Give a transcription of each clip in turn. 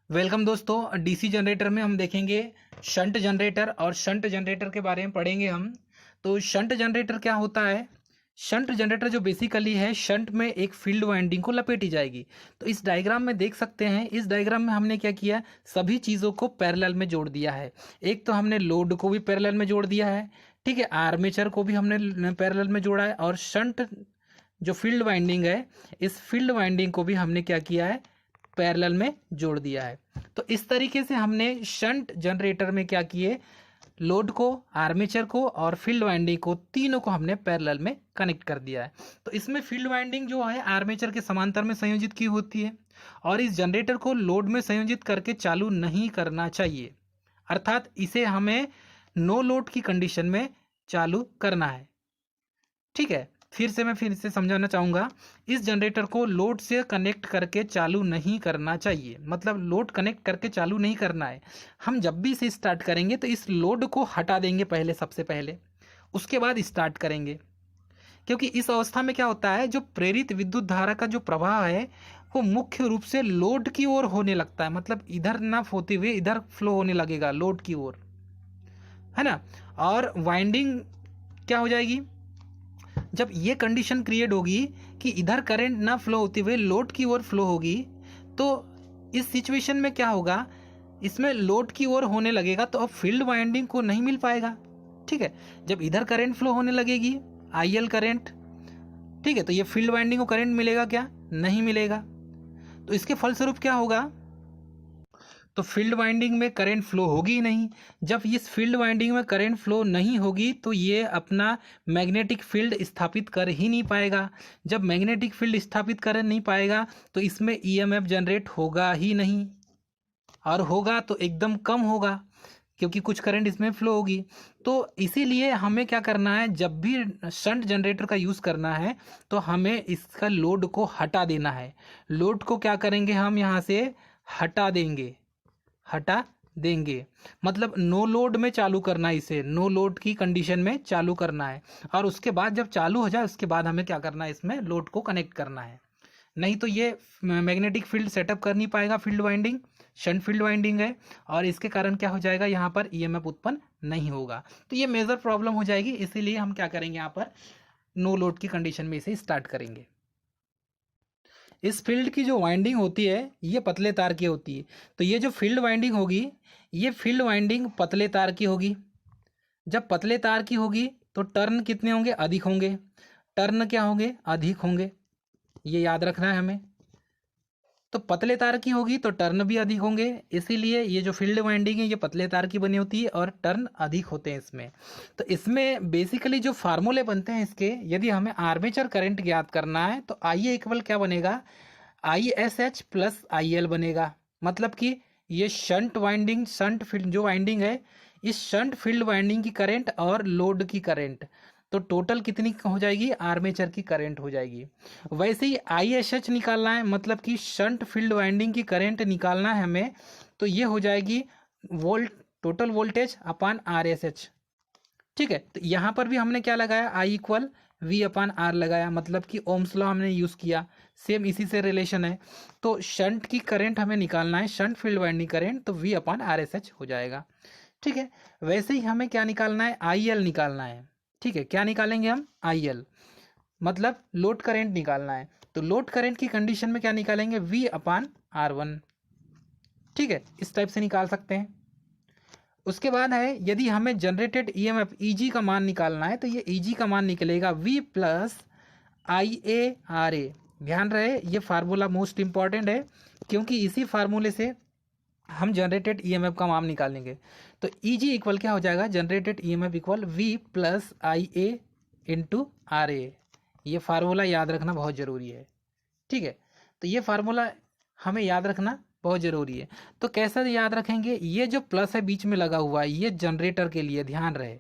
Welcome दोस्तों। DC generator में हम देखेंगे शंट जनरेटर और शंट जनरेटर के बारे में पढ़ेंगे हम। तो शंट जनरेटर क्या होता है? शंट जनरेटर जो बेसिकली है, शंट में एक फील्ड वाइंडिंग को लपेटी जाएगी। तो इस डायग्राम में देख सकते हैं, इस डायग्राम में हमने क्या किया, सभी चीज़ों को पैरेलल में जोड़ दिया है। एक तो हमने लोड को भी पैरेलल में जोड़ दिया है, ठीक है, आर्मेचर को भी हमने पैरेलल में जोड़ा है, और शंट जो फील्ड वाइंडिंग है, इस फील्ड वाइंडिंग को भी हमने क्या किया है, पैरेलल में जोड़ दिया है। तो इस तरीके से हमने शंट जनरेटर में क्या किए, लोड को, आर्मेचर को और फील्ड वाइंडिंग को, तीनों को हमने पैरेलल में कनेक्ट कर दिया है। तो इसमें फील्ड वाइंडिंग जो है आर्मेचर के समांतर में संयोजित की होती है, और इस जनरेटर को लोड में संयोजित करके चालू नहीं करना चाहिए, अर्थात इसे हमें नो लोड की कंडीशन में चालू करना है। ठीक है, फिर से समझाना चाहूँगा, इस जनरेटर को लोड से कनेक्ट करके चालू नहीं करना चाहिए, मतलब लोड कनेक्ट करके चालू नहीं करना है। हम जब भी इसे स्टार्ट करेंगे तो इस लोड को हटा देंगे पहले, सबसे पहले, उसके बाद स्टार्ट करेंगे। क्योंकि इस अवस्था में क्या होता है, जो प्रेरित विद्युत धारा का जो प्रवाह है वो मुख्य रूप से लोड की ओर होने लगता है, मतलब इधर ना होते हुए इधर फ्लो होने लगेगा, लोड की ओर, है ना। और वाइंडिंग क्या हो जाएगी, जब ये कंडीशन क्रिएट होगी कि इधर करंट ना फ्लो होते हुए लोड की ओर फ्लो होगी, तो इस सिचुएशन में क्या होगा, इसमें लोड की ओर होने लगेगा तो अब फील्ड वाइंडिंग को नहीं मिल पाएगा। ठीक है, जब इधर करंट फ्लो होने लगेगी, आईएल करंट, ठीक है, तो ये फील्ड वाइंडिंग को करंट मिलेगा क्या? नहीं मिलेगा। तो इसके फलस्वरूप क्या होगा, तो फील्ड वाइंडिंग में करंट फ्लो होगी ही नहीं। जब इस फील्ड वाइंडिंग में करंट फ्लो नहीं होगी तो ये अपना मैग्नेटिक फील्ड स्थापित कर ही नहीं पाएगा। जब मैग्नेटिक फील्ड स्थापित कर नहीं पाएगा तो इसमें ईएमएफ जनरेट होगा ही नहीं, और होगा तो एकदम कम होगा, क्योंकि कुछ करंट इसमें फ्लो होगी। तो इसीलिए हमें क्या करना है, जब भी शंट जनरेटर का यूज़ करना है तो हमें इसका लोड को हटा देना है। लोड को क्या करेंगे, हम यहाँ से हटा देंगे, मतलब नो लोड में चालू करना है, इसे नो लोड की कंडीशन में चालू करना है। और उसके बाद जब चालू हो जाए उसके बाद हमें क्या करना है, इसमें लोड को कनेक्ट करना है। नहीं तो ये मैग्नेटिक फील्ड सेटअप कर नहीं पाएगा, field winding, shunt field winding है, और इसके कारण क्या हो जाएगा, यहाँ पर ईएमएफ उत्पन्न नहीं होगा। तो ये मेजर प्रॉब्लम हो जाएगी, इसीलिए हम क्या करेंगे, यहाँ पर नो लोड की कंडीशन में इसे स्टार्ट करेंगे। इस फील्ड की जो वाइंडिंग होती है ये पतले तार की होती है। तो ये जो फील्ड वाइंडिंग होगी, ये फील्ड वाइंडिंग पतले तार की होगी। जब पतले तार की होगी तो टर्न कितने होंगे, अधिक होंगे। टर्न क्या होंगे, अधिक होंगे, ये याद रखना है हमें। तो पतले तार की होगी तो टर्न भी अधिक होंगे, इसीलिए ये जो फील्ड वाइंडिंग है ये पतले तार की बनी होती है और टर्न अधिक होते हैं इसमें। तो इसमें बेसिकली जो फार्मूले बनते हैं इसके, यदि हमें आर्मेचर करंट ज्ञात करना है तो आई ए इक्वल क्या बनेगा, I S H plus I L बनेगा। मतलब कि ये शंट वाइंडिंग, शंट फील्ड जो वाइंडिंग है, इस शंट फील्ड वाइंडिंग की करंट और लोड की करंट, तो टोटल कितनी हो जाएगी, आर्मेचर की करंट हो जाएगी। वैसे ही आई एस एच निकालना है, मतलब कि शंट फील्ड वाइंडिंग की करंट निकालना है हमें, तो ये हो जाएगी volt, total voltage upon R S H. ठीक है, तो यहाँ पर भी हमने क्या लगाया, I equal V upon R लगाया, मतलब कि ओम्स लॉ हमने यूज़ किया, सेम इसी से रिलेशन है। तो शंट की करंट हमें निकालना है, शंट फील्ड वाइंडिंग करंट, तो V upon R S H हो जाएगा। ठीक है, वैसे ही हमें क्या निकालना है, आई एल निकालना है। ठीक है, क्या निकालेंगे हम, आई एल, मतलब लोड करंट निकालना है। तो लोड करंट की कंडीशन में क्या निकालेंगे, वी अपान आर वन। ठीक है, इस टाइप से निकाल सकते हैं। उसके बाद है, यदि हमें जनरेटेड ईएमएफ ईजी का मान निकालना है तो ये ईजी का मान निकलेगा V plus I A R A. ध्यान रहे ये फार्मूला मोस्ट इंपॉर्टेंट है, क्योंकि इसी फार्मूले से हम जनरेटेड ईएमएफ का मान निकालेंगे। तो ईजी इक्वल क्या हो जाएगा, generated EMF equal V plus I A into R A. ये फार्मूला याद रखना बहुत ज़रूरी है। ठीक है, तो ये फार्मूला हमें याद रखना बहुत ज़रूरी है। तो कैसे याद रखेंगे, ये जो प्लस है बीच में लगा हुआ है ये जनरेटर के लिए, ध्यान रहे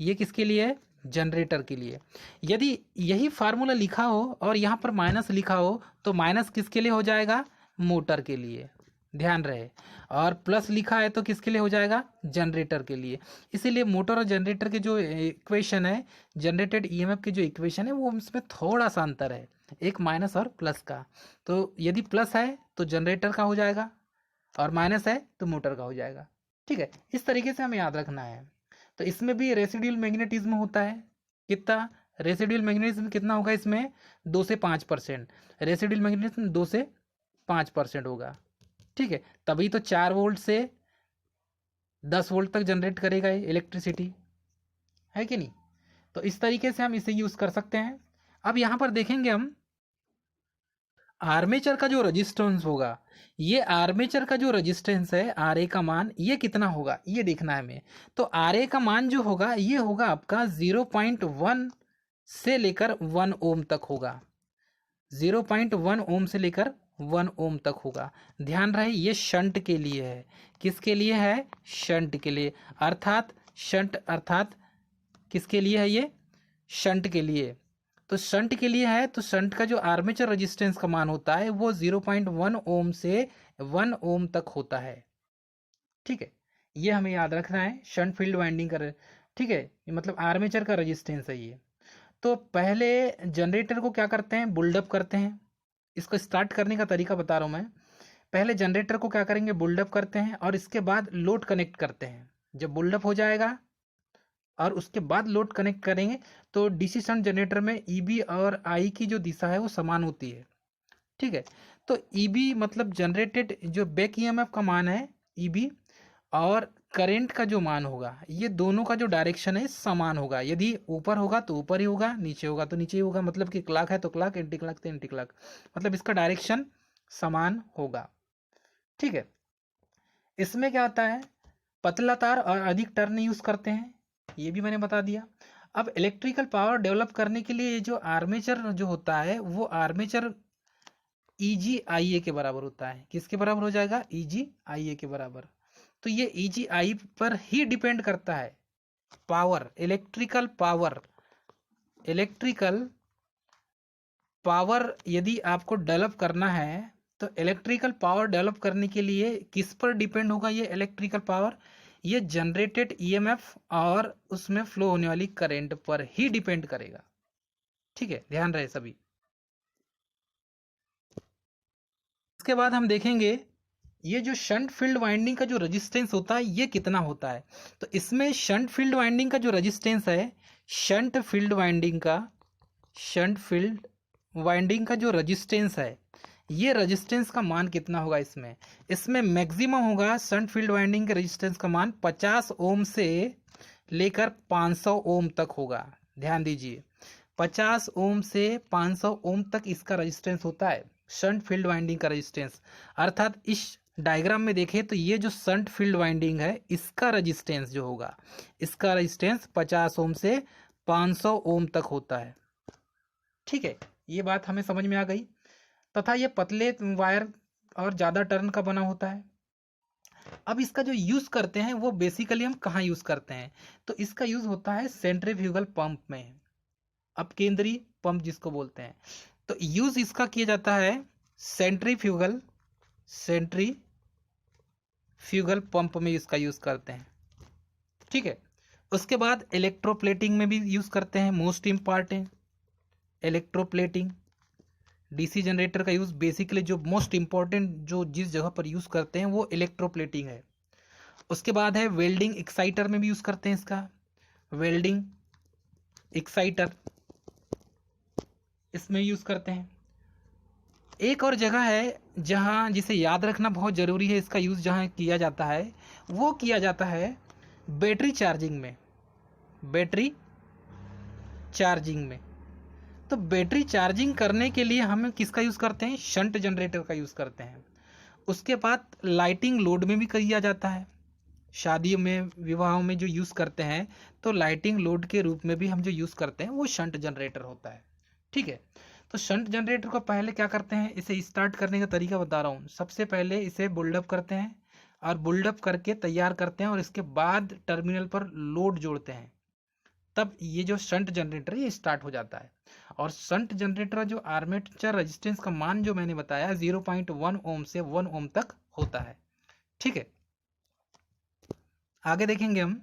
ये किसके लिए है, जनरेटर के लिए। यदि यही फार्मूला लिखा हो और यहाँ पर माइनस लिखा हो तो माइनस किसके लिए हो जाएगा, मोटर के लिए, ध्यान रहे। और प्लस लिखा है तो किसके लिए हो जाएगा, जनरेटर के लिए। इसीलिए मोटर और जनरेटर के जो इक्वेशन है, जनरेटेड ईएमएफ की जो इक्वेशन है, वो इसमें थोड़ा सा अंतर है, एक माइनस और प्लस का। तो यदि प्लस है तो जनरेटर का हो जाएगा और माइनस है तो मोटर का हो जाएगा। ठीक है, इस तरीके से हमें याद रखना है। तो इसमें भी रेसिड्यूल मैग्नेटिज्म होता है। कितना रेसिड्यूल मैग्नेटिज्म कितना होगा इसमें? 2 से 5%। रेसिड्यूल मैग्नेटिज्म 2 से 5% होगा। ठीक है, तभी तो 4 वोल्ट से 10 वोल्ट तक जनरेट करेगा ये इलेक्ट्रिसिटी, है कि नहीं? तो इस तरीके से हम इसे यूज कर सकते हैं। अब यहां पर देखेंगे हम आर्मेचर का जो रेजिस्टेंस होगा, ये आर्मेचर का जो रेजिस्टेंस है आर ए का मान ये कितना होगा ये देखना है हमें। तो आर ए का मान जो होगा ये होगा आपका 0.1 से लेकर 1 ओम तक होगा। 0.1 ओम से लेकर 1 ओम तक होगा। ध्यान रहे ये शंट के लिए है। किसके लिए है? शंट के लिए। अर्थात शंट अर्थात किसके लिए है ये? शंट के लिए। तो शंट के लिए है, तो शंट का जो आर्मेचर रेजिस्टेंस का मान होता है वो 0.1 ओम से 1 ओम तक होता है। ठीक है, ये हमें याद रखना है शंट फील्ड वाइंडिंग का। ठीक है, मतलब आर्मेचर का रेजिस्टेंस है ये। तो पहले जनरेटर को क्या करते हैं? बुल्डअप करते हैं। इसको स्टार्ट करने का तरीका बता रहा हूँ मैं। पहले जनरेटर को क्या करेंगे? बुल्डअप करते हैं और इसके बाद लोड कनेक्ट करते हैं। जब बुल्डअप हो जाएगा और उसके बाद लोड कनेक्ट करेंगे तो डीसी शंट जनरेटर में ईबी और आई की जो दिशा है वो समान होती है। ठीक है, तो ईबी मतलब जनरेटेड जो बैक ईएमएफ का मान है ईबी, और करंट का जो मान होगा ये दोनों का जो डायरेक्शन है समान होगा। यदि ऊपर होगा तो ऊपर ही होगा, नीचे होगा तो नीचे ही होगा। मतलब कि क्लॉक है तो क्लॉक, एंटी क्लॉक तो एंटी क्लॉक, मतलब इसका डायरेक्शन समान होगा। ठीक है, इसमें क्या होता है? पतला तार और अधिक टर्न यूज करते हैं, ये भी मैंने बता दिया। अब इलेक्ट्रिकल पावर डेवलप करने के लिए जो आर्मेचर जो होता है वो आर्मेचर ईजी आई ए के बराबर होता है। किसके बराबर हो जाएगा? ईजी आई ए के बराबर। तो ये ईजी आई पर ही डिपेंड करता है पावर, इलेक्ट्रिकल पावर यदि आपको डेवलप करना है तो इलेक्ट्रिकल पावर डेवलप करने के लिए किस पर डिपेंड होगा ये इलेक्ट्रिकल पावर? ये जनरेटेड ईएमएफ और उसमें फ्लो होने वाली करंट पर ही डिपेंड करेगा। ठीक है, ध्यान रहे सभी। इसके बाद हम देखेंगे ये जो शंट फील्ड वाइंडिंग का जो रेजिस्टेंस होता है ये कितना होता है। तो इसमें शंट फील्ड वाइंडिंग का जो रेजिस्टेंस है, शंट फील्ड वाइंडिंग का जो रेजिस्टेंस है ये रेजिस्टेंस का मान कितना होगा? इसमें मैक्सिमम होगा शंट फील्ड वाइंडिंग के रेजिस्टेंस का मान 50 ओम से लेकर 500 ओम तक होगा। ध्यान दीजिए, 50 ओम से 500 ओम तक इसका रेजिस्टेंस होता है, शंट फील्ड वाइंडिंग का रेजिस्टेंस। अर्थात इस डायग्राम में देखें तो ये जो शंट फील्ड वाइंडिंग है इसका रेजिस्टेंस जो होगा, इसका रेजिस्टेंस 50 ओम से 500 ओम तक होता है। ठीक है, ये बात हमें समझ में आ गई। तथा ये पतले वायर और ज़्यादा टर्न का बना होता है। अब इसका जो यूज़ करते हैं वो बेसिकली हम कहाँ यूज़ करते हैं? तो इसका यूज़ होता है सेंट्रीफ्यूगल पंप में, अपकेंद्री पंप जिसको बोलते हैं। तो यूज़ इसका किया जाता है सेंट्रीफ्यूगल पंप में इसका यूज़ करते हैं। ठीक है, उसके बाद इलेक्ट्रोप्लेटिंग में भी यूज़ करते हैं। Most important electroplating, DC generator का यूज़ बेसिकली जो मोस्ट इंपॉर्टेंट जो जिस जगह पर यूज़ करते हैं वो इलेक्ट्रोप्लेटिंग है। उसके बाद है वेल्डिंग एक्साइटर में भी यूज़ करते हैं इसका, वेल्डिंग एक्साइटर इसमें यूज़ करते हैं। एक और जगह है जहाँ जिसे याद रखना बहुत ज़रूरी है, इसका यूज़ जहाँ किया जाता है वो किया जाता है बैटरी चार्जिंग में। तो बैटरी चार्जिंग करने के लिए हम किसका यूज़ करते हैं? शंट जनरेटर का यूज़ करते हैं। उसके बाद लाइटिंग लोड में भी किया जाता है। शादियों में, विवाहों में जो यूज़ करते हैं तो लाइटिंग लोड के रूप में भी हम जो यूज़ करते हैं वो शंट जनरेटर होता है। ठीक है, तो शंट जनरेटर को पहले क्या करते हैं? इसे स्टार्ट करने का तरीका बता रहा हूँ। सबसे पहले इसे बुल्डअप करते हैं और बुल्डअप करके तैयार करते हैं और इसके बाद टर्मिनल पर लोड जोड़ते हैं, तब ये जो शंट जनरेटर ये स्टार्ट हो जाता है। और शंट जनरेटर जो आर्मेचर रेजिस्टेंस का मान जो मैंने बताया 0.1 ओम से 1 ओम तक होता है। ठीक है, आगे देखेंगे हम।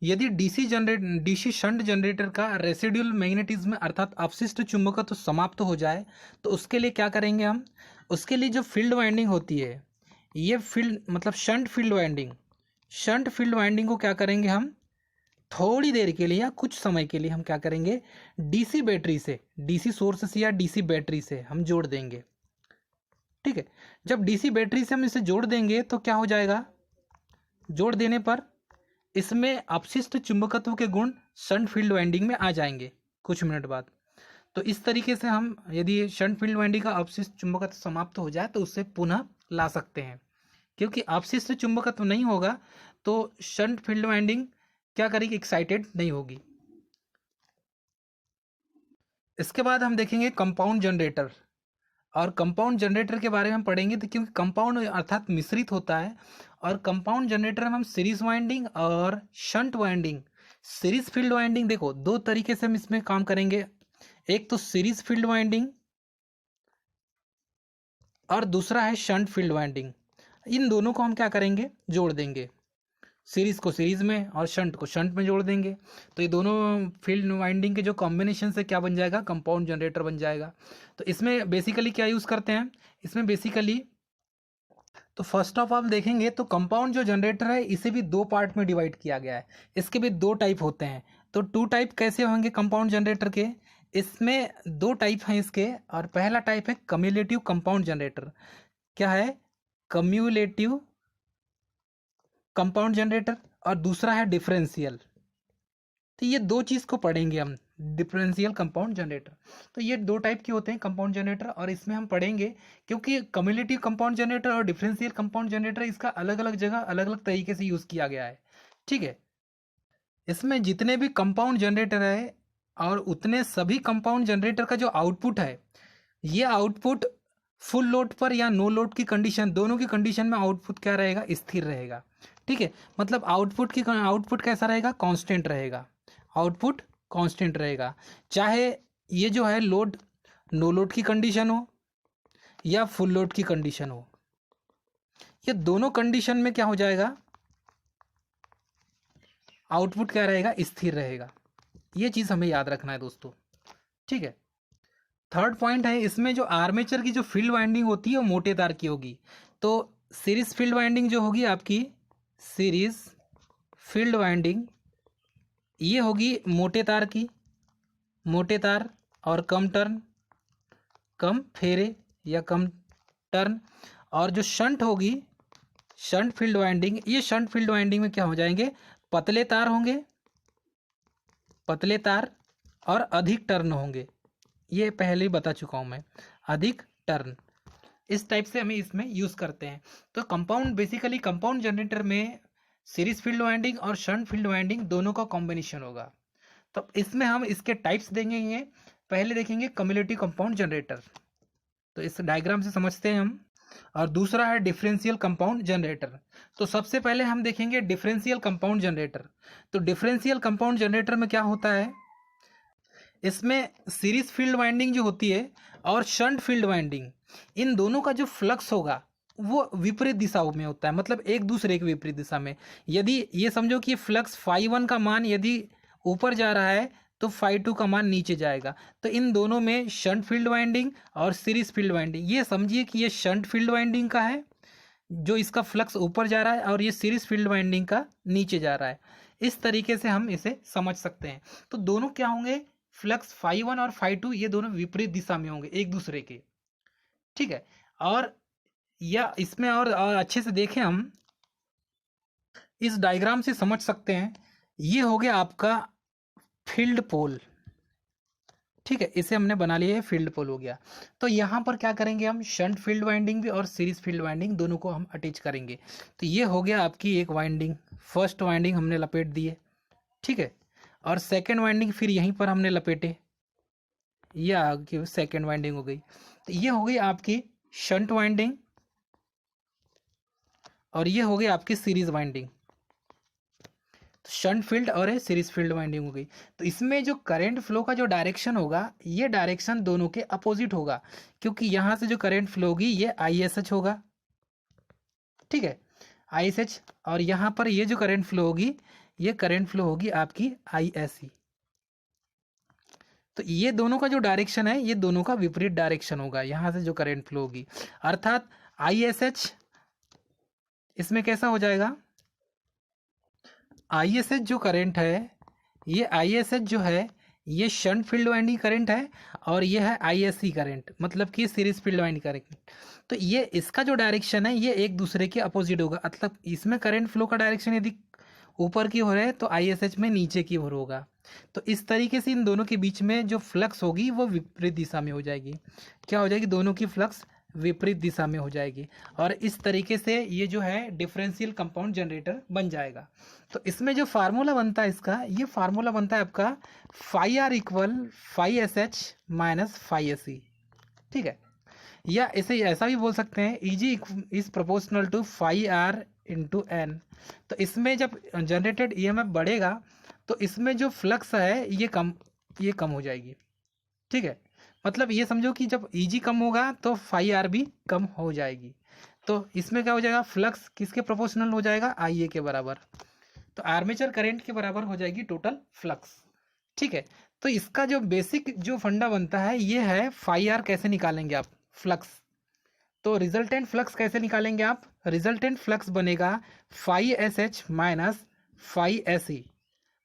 यदि डीसी शंट जनरेटर का रेसिड्यूल मैग्नेटिज्म अर्थात अवशिष्ट चुंबकत्व तो समाप्त हो जाए तो उसके लिए क्या करेंगे हम? उसके लिए जो फील्ड वाइंडिंग होती है ये फील्ड मतलब shunt field winding, shunt field winding को क्या करेंगे हम थोड़ी देर के लिए या कुछ समय के लिए हम क्या करेंगे डीसी बैटरी से, डीसी सोर्स से या डीसी बैटरी से हम जोड़ देंगे। ठीक है, जब डीसी बैटरी से हम इसे जोड़ देंगे तो क्या हो जाएगा, जोड़ देने पर इसमें अपशिष्ट चुंबकत्व के गुण शंट फील्ड वाइंडिंग में आ जाएंगे कुछ मिनट बाद। तो इस तरीके से हम यदि शंट फील्ड वाइंडिंग का अपशिष्ट चुंबकत्व समाप्त हो जाए तो उससे पुनः ला सकते हैं। क्योंकि अपशिष्ट चुंबकत्व नहीं होगा तो शंट फील्ड वाइंडिंग क्या करेगी, एक्साइटेड नहीं होगी। इसके बाद हम देखेंगे कंपाउंड जनरेटर, और कंपाउंड जनरेटर के बारे में हम पढ़ेंगे तो क्योंकि कंपाउंड अर्थात मिश्रित होता है, और कंपाउंड जनरेटर में हम सीरीज वाइंडिंग और shunt winding, series field winding देखो दो तरीके से हम इसमें काम करेंगे, एक तो सीरीज फील्ड वाइंडिंग और दूसरा है शंट फील्ड वाइंडिंग। इन दोनों को हम क्या करेंगे जोड़ देंगे, सीरीज को सीरीज में और शंट को शंट में जोड़ देंगे। तो ये दोनों फील्ड वाइंडिंग के जो कॉम्बिनेशन से क्या बन जाएगा, कंपाउंड जनरेटर बन जाएगा। तो इसमें बेसिकली क्या यूज़ करते हैं, इसमें बेसिकली तो फर्स्ट ऑफ ऑल देखेंगे तो कंपाउंड जो जनरेटर है इसे भी दो पार्ट में डिवाइड किया गया है, इसके भी दो टाइप होते हैं। तो टू टाइप कैसे होंगे कंपाउंड जनरेटर के, इसमें दो टाइप हैं इसके, और पहला टाइप है कम्युलेटिव कंपाउंड जनरेटर। क्या है, कम्युलेटिव कंपाउंड जनरेटर, और दूसरा है डिफरेंशियल। तो ये दो चीज़ को पढ़ेंगे हम, डिफरेंशियल कंपाउंड जनरेटर। तो ये दो टाइप के होते हैं कंपाउंड जनरेटर, और इसमें हम पढ़ेंगे क्योंकि कम्युलेटिव कंपाउंड जनरेटर और डिफरेंशियल कंपाउंड जनरेटर इसका अलग अलग जगह अलग अलग तरीके से यूज़ किया गया है। ठीक है, इसमें जितने भी कंपाउंड जनरेटर है और उतने सभी कंपाउंड जनरेटर का जो आउटपुट है, ये आउटपुट फुल लोड पर या नो लोड की कंडीशन, दोनों की कंडीशन में आउटपुट क्या रहेगा, स्थिर रहेगा। ठीक है, मतलब आउटपुट कैसा रहेगा, कांस्टेंट रहेगा, आउटपुट कांस्टेंट रहेगा, चाहे ये जो है लोड नो लोड की कंडीशन हो या फुल लोड की कंडीशन हो, ये दोनों कंडीशन में क्या हो जाएगा, आउटपुट क्या रहेगा, स्थिर रहेगा। ये चीज़ हमें याद रखना है दोस्तों। ठीक है, थर्ड पॉइंट है इसमें जो आर्मेचर की जो फील्ड वाइंडिंग होती है वो मोटे तार की होगी। तो सीरीज फील्ड वाइंडिंग जो होगी आपकी, सीरीज फील्ड वाइंडिंग ये होगी मोटे तार की, मोटे तार और कम टर्न, कम फेरे या कम टर्न। और जो शंट होगी, शंट फील्ड वाइंडिंग, ये शंट फील्ड वाइंडिंग में क्या हो जाएंगे, पतले तार होंगे, पतले तार और अधिक टर्न होंगे। ये पहले ही बता चुका हूँ मैं, अधिक टर्न। इस टाइप से हमें इसमें यूज़ करते हैं। तो कंपाउंड बेसिकली कंपाउंड जनरेटर में सीरीज फील्ड वाइंडिंग और शंट फील्ड वाइंडिंग दोनों का कॉम्बिनेशन होगा। तो इसमें हम इसके टाइप्स देखेंगे। पहले देखेंगे कम्युलेटिव कंपाउंड जनरेटर, तो इस डायग्राम से समझते हैं हम। और दूसरा है डिफरेंशियल कंपाउंड जनरेटर। तो सबसे पहले हम देखेंगे डिफरेंशियल कंपाउंड जनरेटर। तो डिफरेंशियल कंपाउंड जनरेटर में क्या होता है, इसमें सीरीज फील्ड वाइंडिंग जो होती है और शंट फील्ड वाइंडिंग, इन दोनों का जो फ्लक्स होगा वो विपरीत दिशाओं में होता है, मतलब एक दूसरे के विपरीत दिशा में। यदि ये समझो कि फ्लक्स φ1 का मान यदि ऊपर जा रहा है तो φ2 का मान नीचे जाएगा। तो इन दोनों में शंट फील्ड वाइंडिंग और सीरीज फील्ड वाइंडिंग, ये समझिए कि ये शंट फील्ड वाइंडिंग का है जो इसका फ्लक्स ऊपर जा रहा है, और ये सीरीज फील्ड वाइंडिंग का नीचे जा रहा है। इस तरीके से हम इसे समझ सकते हैं। तो दोनों क्या होंगे, फ्लक्स φ1 और φ2 ये दोनों विपरीत दिशा में होंगे एक दूसरे के। ठीक है, और या इसमें और अच्छे से देखें हम, इस डायग्राम से समझ सकते हैं। ये हो गया आपका फील्ड पोल। ठीक है, इसे हमने बना लिया है, फील्ड पोल हो गया। तो यहाँ पर क्या करेंगे हम, शंट फील्ड वाइंडिंग भी और सीरीज फील्ड वाइंडिंग दोनों को हम अटैच करेंगे। तो ये हो गया आपकी एक वाइंडिंग, फर्स्ट वाइंडिंग हमने लपेट दी है। ठीक है, और सेकेंड वाइंडिंग फिर यहीं पर हमने लपेटे, ये आपकी सेकेंड वाइंडिंग हो गई। तो ये हो गई आपकी शंट वाइंडिंग, और ये हो गई आपकी सीरीज वाइंडिंग। शंट फील्ड और सीरीज फील्ड वाइंडिंग हो गई। तो इसमें जो करंट फ्लो का जो डायरेक्शन होगा, ये डायरेक्शन दोनों के अपोजिट होगा, क्योंकि यहाँ से जो करंट फ्लो होगी ये ISH होगा। ठीक है, ISH, और यहाँ पर ये जो करंट फ्लो होगी ये करंट फ्लो होगी आपकी ISE। तो ये दोनों का जो डायरेक्शन है ये दोनों का विपरीत डायरेक्शन होगा, यहाँ से जो करंट फ्लो होगी, अर्थात ISH इसमें कैसा हो जाएगा, ISH जो करंट है, ये ISH जो है ये शंट फील्ड वाइंडिंग करंट है, और ये है ISC करंट, मतलब कि सीरीज फील्ड वाइंडिंग करंट। तो ये इसका जो डायरेक्शन है ये एक दूसरे के अपोजिट होगा, मतलब इसमें करंट फ्लो का डायरेक्शन यदि ऊपर की ओर है तो ISH में नीचे की ओर होगा। तो इस तरीके से इन दोनों के बीच में जो फ्लक्स होगी वो विपरीत दिशा में हो जाएगी। क्या हो जाएगी, दोनों की फ्लक्स विपरीत दिशा में हो जाएगी, और इस तरीके से ये जो है डिफरेंशियल कंपाउंड जनरेटर बन जाएगा। तो इसमें जो फार्मूला बनता है इसका, ये फार्मूला बनता है आपका phi R equal phi S H minus phi S E, ठीक है। या इसे ऐसा भी बोल सकते हैं Eg is proportional to phi R into N. तो इसमें जब जनरेटेड EMF बढ़ेगा तो इसमें जो फ्लक्स है ये कम हो जाएगी, ठीक है। मतलब ये समझो कि जब Eg कम होगा तो फाई आर भी कम हो जाएगी। तो इसमें क्या हो जाएगा, फ्लक्स किसके प्रोपोर्शनल हो जाएगा, IA के बराबर। तो आर्मेचर करंट के बराबर हो जाएगी टोटल फ्लक्स, ठीक है। तो इसका जो बेसिक जो फंडा बनता है ये है फाई आर कैसे निकालेंगे आप, फ्लक्स। तो रिजल्टेंट फ्लक्स कैसे निकालेंगे आप, रिजल्टेंट फ्लक्स बनेगा phi SH minus phi SE,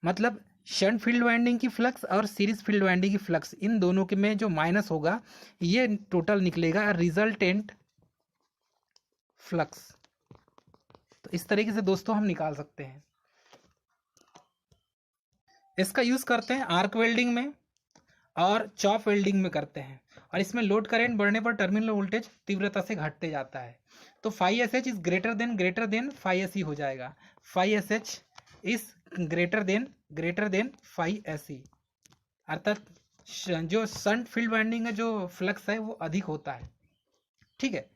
मतलब शंट फील्ड वाइंडिंग की फ्लक्स और सीरीज फील्ड वाइंडिंग की फ्लक्स, इन दोनों के में जो माइनस होगा ये टोटल निकलेगा रिजल्टेंट फ्लक्स। तो इस तरीके से दोस्तों हम निकाल सकते हैं। इसका यूज करते हैं आर्क वेल्डिंग में और चॉप वेल्डिंग में करते हैं, और इसमें लोड करंट बढ़ने पर टर्मिनल वोल्टेज तीव्रता से घटते जाता है। तो phi SH is greater than phi SE हो जाएगा, phi SH is greater than phi SE, अर्थात जो शंट फील्ड वाइंडिंग का जो फ्लक्स है वो अधिक होता है, ठीक है।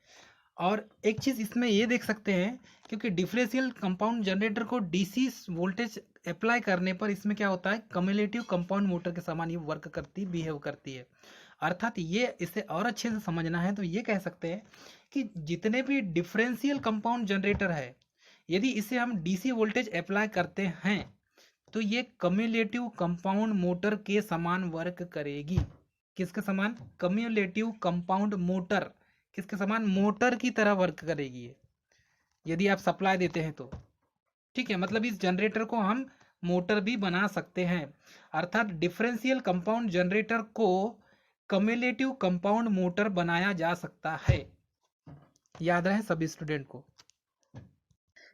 और एक चीज़ इसमें ये देख सकते हैं, क्योंकि डिफरेंशियल कंपाउंड जनरेटर को DC वोल्टेज अप्लाई करने पर इसमें क्या होता है, कम्युलेटिव कंपाउंड मोटर के समान ये वर्क करती, बिहेव करती है। अर्थात ये इसे और अच्छे से समझना है तो ये कह सकते हैं कि जितने भी डिफरेंशियल कंपाउंड जनरेटर है, यदि इसे हम DC वोल्टेज अप्लाई करते हैं तो ये कम्युलेटिव कंपाउंड मोटर के समान वर्क करेगी। किसके समान, कम्युलेटिव कंपाउंड मोटर, किसके समान, मोटर की तरह वर्क करेगी ये, यदि आप सप्लाई देते हैं तो, ठीक है। मतलब इस जनरेटर को हम मोटर भी बना सकते हैं, अर्थात डिफरेंशियल कंपाउंड जनरेटर को कम्युलेटिव कंपाउंड मोटर बनाया जा सकता है, याद रहे सभी स्टूडेंट को।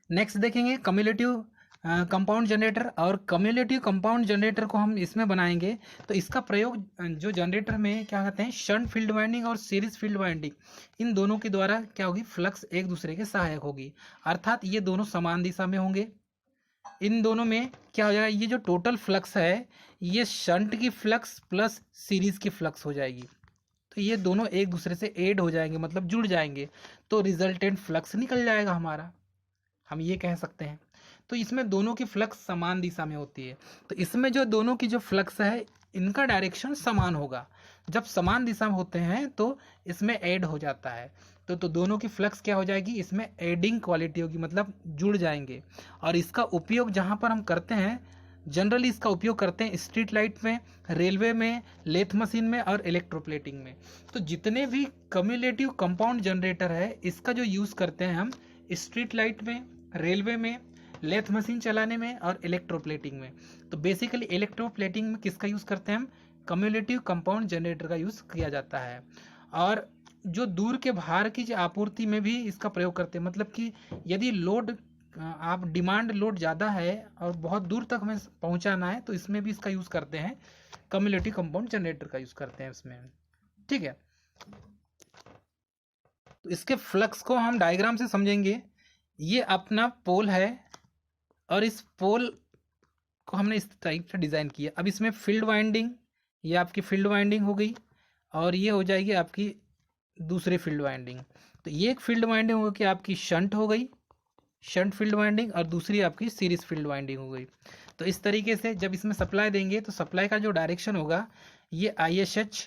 नेक्स्ट देखेंगे कम्युलेटिव कंपाउंड जनरेटर, और कम्युलेटिव कंपाउंड जनरेटर को हम इसमें बनाएंगे तो इसका प्रयोग जो जनरेटर में क्या कहते हैं, शंट फील्ड वाइंडिंग और सीरीज फील्ड वाइंडिंग, इन दोनों के द्वारा क्या होगी, फ्लक्स एक दूसरे के सहायक होगी, अर्थात ये दोनों समान दिशा में होंगे। इन दोनों में क्या हो जाएगा, ये जो टोटल फ्लक्स है ये शंट की फ्लक्स प्लस सीरीज की फ्लक्स हो जाएगी। तो ये दोनों एक दूसरे से ऐड हो जाएंगे, मतलब जुड़ जाएंगे, तो रिजल्टेंट फ्लक्स निकल जाएगा हमारा, हम ये कह सकते हैं। तो इसमें दोनों की फ्लक्स समान दिशा में होती है, तो इसमें जो दोनों की जो फ्लक्स है इनका डायरेक्शन समान होगा। जब समान दिशा में होते हैं तो इसमें ऐड हो जाता है, तो दोनों की फ्लक्स क्या हो जाएगी, इसमें एडिंग क्वालिटी होगी, मतलब जुड़ जाएंगे। और इसका उपयोग जहाँ पर हम करते हैं, जनरली इसका उपयोग करते हैं स्ट्रीट लाइट में, रेलवे में, लेथ मशीन में और इलेक्ट्रोप्लेटिंग में। तो जितने भी कम्युलेटिव कंपाउंड जनरेटर है इसका जो यूज़ करते हैं हम स्ट्रीट लाइट में, रेलवे में, लेथ मशीन चलाने में और इलेक्ट्रोप्लेटिंग में। तो बेसिकली इलेक्ट्रोप्लेटिंग में किसका यूज़ करते हैं हम, कम्युलेटिव कंपाउंड जनरेटर का यूज़ किया जाता है। और जो दूर के भार की आपूर्ति में भी इसका प्रयोग करते हैं, मतलब कि यदि लोड आप डिमांड लोड ज़्यादा है और बहुत दूर तक हमें पहुंचाना है तो इसमें भी इसका यूज़ करते हैं, कम्युलेटिव कंपाउंड जनरेटर का यूज़ करते हैं इसमें, ठीक है। तो इसके फ्लक्स को हम डायग्राम से समझेंगे। ये अपना पोल है और इस पोल को हमने इस टाइप से डिज़ाइन किया। अब इसमें फील्ड वाइंडिंग, ये आपकी फील्ड वाइंडिंग हो गई और ये हो जाएगी आपकी दूसरी फील्ड वाइंडिंग। तो ये एक फील्ड वाइंडिंग हो गई आपकी शंट हो गई, शंट फील्ड वाइंडिंग, और दूसरी आपकी सीरीज फील्ड वाइंडिंग हो गई। तो इस तरीके से जब इसमें सप्लाई देंगे तो सप्लाई का जो डायरेक्शन होगा ये ISH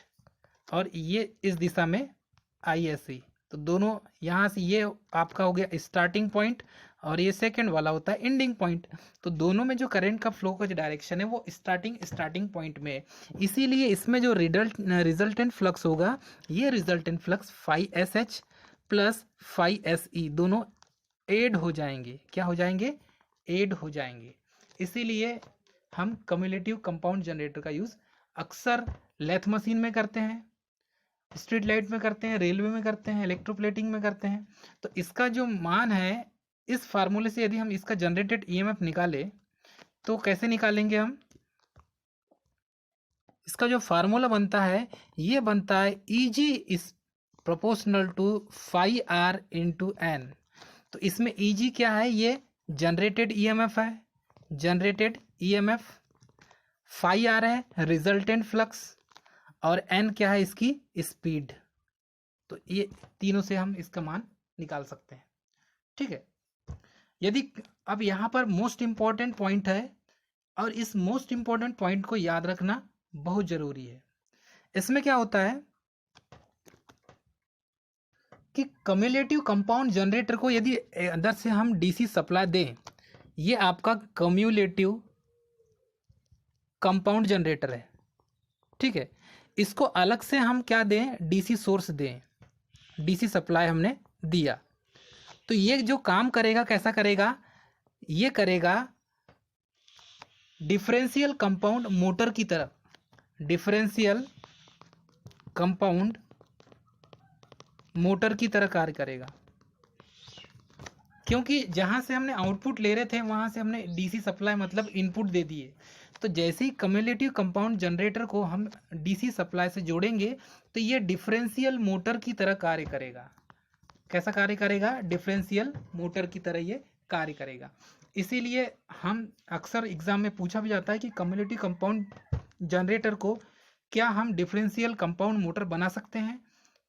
और ये इस दिशा में ISE। तो दोनों यहाँ से ये आपका हो गया स्टार्टिंग पॉइंट और ये सेकंड वाला होता है एंडिंग पॉइंट। तो दोनों में जो करंट का फ्लो का जो डायरेक्शन है वो स्टार्टिंग पॉइंट में है। इसीलिए इसमें जो रिजल्टेंट फ्लक्स होगा ये resultant flux phi SH plus phi SE दोनों ऐड हो जाएंगे। क्या हो जाएंगे? ऐड हो जाएंगे। इसीलिए हम कम्युलेटिव कंपाउंड जनरेटर का यूज़ अक्सर लेथ मशीन में करते हैं, स्ट्रीट लाइट में करते हैं, रेलवे में करते हैं, इलेक्ट्रोप्लेटिंग में करते हैं। तो इसका जो मान है, इस फार्मूले से यदि हम इसका जनरेटेड ईएमएफ निकालें तो कैसे निकालेंगे हम? इसका जो फार्मूला बनता है, ये बनता है Eg is proportional to phi R into N. तो इसमें Eg क्या है? ये जनरेटेड ईएमएफ है, जनरेटेड ईएमएफ। फाई आर है रिजल्टेंट फ्लक्स, और एन क्या है? इसकी स्पीड। तो ये तीनों से हम इसका मान निकाल सकते हैं। ठीक है। यदि अब यहाँ पर मोस्ट इम्पॉर्टेंट पॉइंट है, और इस मोस्ट इम्पॉर्टेंट पॉइंट को याद रखना बहुत जरूरी है। इसमें क्या होता है कि कम्युलेटिव कंपाउंड जनरेटर को यदि अंदर से हम डीसी सप्लाई दें, ये आपका कम्युलेटिव कंपाउंड जनरेटर है। ठीक है। इसको अलग से हम क्या दें? डीसी सोर्स दें, डीसी सप्लाई हमने दिया, तो ये जो काम करेगा कैसा करेगा? ये करेगा डिफरेंशियल कंपाउंड मोटर की तरह, डिफरेंशियल कंपाउंड मोटर की तरह कार्य करेगा। क्योंकि जहां से हमने आउटपुट ले रहे थे वहां से हमने डीसी सप्लाई मतलब इनपुट दे दिए। तो जैसे ही कम्युलेटिव कंपाउंड जनरेटर को हम डीसी सप्लाई से जोड़ेंगे तो ये डिफरेंशियल मोटर की तरह कार्य करेगा। कैसा कार्य करेगा? डिफरेंशियल मोटर की तरह ये कार्य करेगा। इसीलिए हम अक्सर एग्जाम में पूछा भी जाता है कि कम्युलेटिव कंपाउंड जनरेटर को क्या हम डिफरेंशियल कंपाउंड मोटर बना सकते हैं?